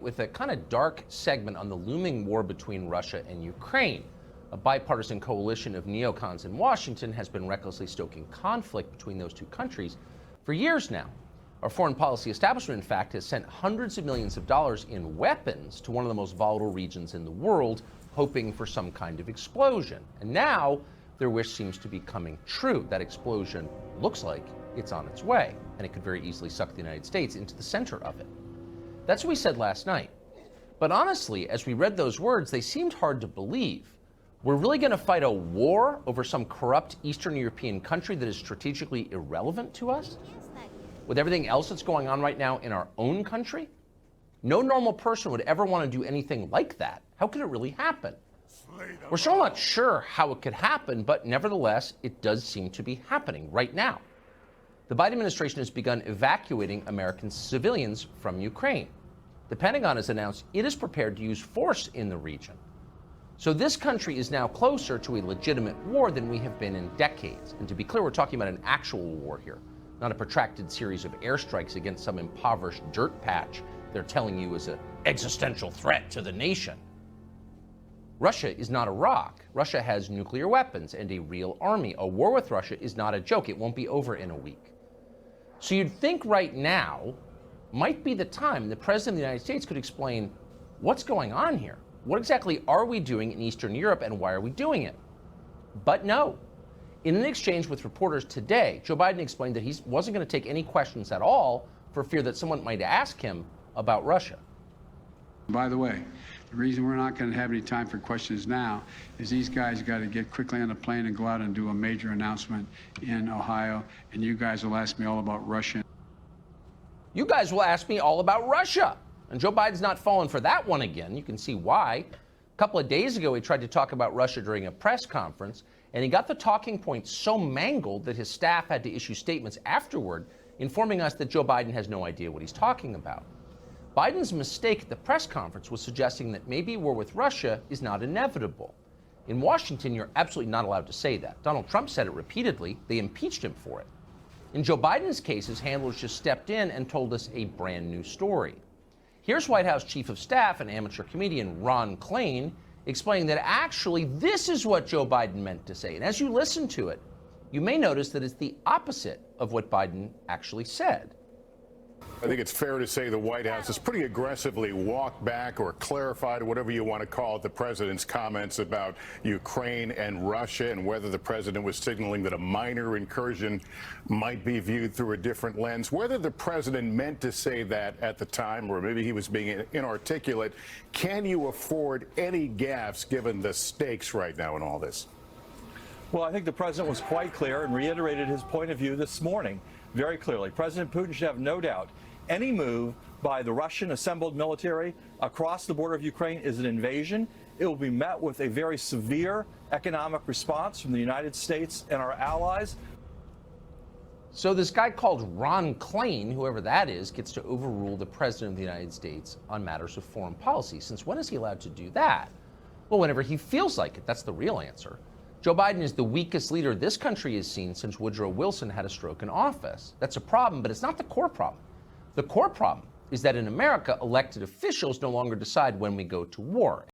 with a kind of dark segment on the looming war between Russia and Ukraine. A bipartisan coalition of neocons in Washington has been recklessly stoking conflict between those two countries for years now. Our foreign policy establishment, in fact, has sent hundreds of millions of dollars in weapons to one of the most volatile regions in the world, hoping for some kind of explosion. And now their wish seems to be coming true. That explosion looks like it's on its way, and it could very easily suck the United States into the center of it. That's what we said last night. But honestly, as we read those words, they seemed hard to believe. We're really going to fight a war over some corrupt Eastern European country that is strategically irrelevant to us? With everything else that's going on right now in our own country? No normal person would ever want to do anything like that. How could it really happen? We're still not sure how it could happen, but nevertheless, it does seem to be happening right now. The Biden administration has begun evacuating American civilians from Ukraine. The Pentagon has announced it is prepared to use force in the region. So this country is now closer to a legitimate war than we have been in decades. And to be clear, we're talking about an actual war here, not a protracted series of airstrikes against some impoverished dirt patch they're telling you is an existential threat to the nation. Russia is not Iraq. Russia has nuclear weapons and a real army. A war with Russia is not a joke. It won't be over in a week. So you'd think right now might be the time the President of the United States could explain what's going on here. What exactly are we doing in Eastern Europe and why are we doing it? But no. In an exchange with reporters today, Joe Biden explained that he wasn't going to take any questions at all for fear that someone might ask him about Russia. By the way, the reason we're not going to have any time for questions now is these guys got to get quickly on a plane and go out and do a major announcement in Ohio, and you guys will ask me all about Russia. You guys will ask me all about Russia. And Joe Biden's not falling for that one again. You can see why. A couple of days ago, he tried to talk about Russia during a press conference, and he got the talking points so mangled that his staff had to issue statements afterward informing us that Joe Biden has no idea what he's talking about. Biden's mistake at the press conference was suggesting that maybe war with Russia is not inevitable. In Washington, you're absolutely not allowed to say that. Donald Trump said it repeatedly. They impeached him for it. In Joe Biden's case, his handlers just stepped in and told us a brand new story. Here's White House Chief of Staff and amateur comedian Ron Klain explaining that actually this is what Joe Biden meant to say. And as you listen to it, you may notice that it's the opposite of what Biden actually said. I think it's fair to say the White House has pretty aggressively walked back or clarified, or whatever you want to call it, the president's comments about Ukraine and Russia and whether the president was signaling that a minor incursion might be viewed through a different lens. Whether the president meant to say that at the time or maybe he was being inarticulate, can you afford any gaffes given the stakes right now in all this? Well, I think the president was quite clear and reiterated his point of view this morning very clearly. President Putin should have no doubt any move by the Russian assembled military across the border of Ukraine is an invasion. It will be met with a very severe economic response from the United States and our allies. So this guy called Ron Klain, whoever that is, gets to overrule the President of the United States on matters of foreign policy. Since when is he allowed to do that? Well, whenever he feels like it. That's the real answer. Joe Biden is the weakest leader this country has seen since Woodrow Wilson had a stroke in office. That's a problem, but it's not the core problem. The core problem is that in America, elected officials no longer decide when we go to war.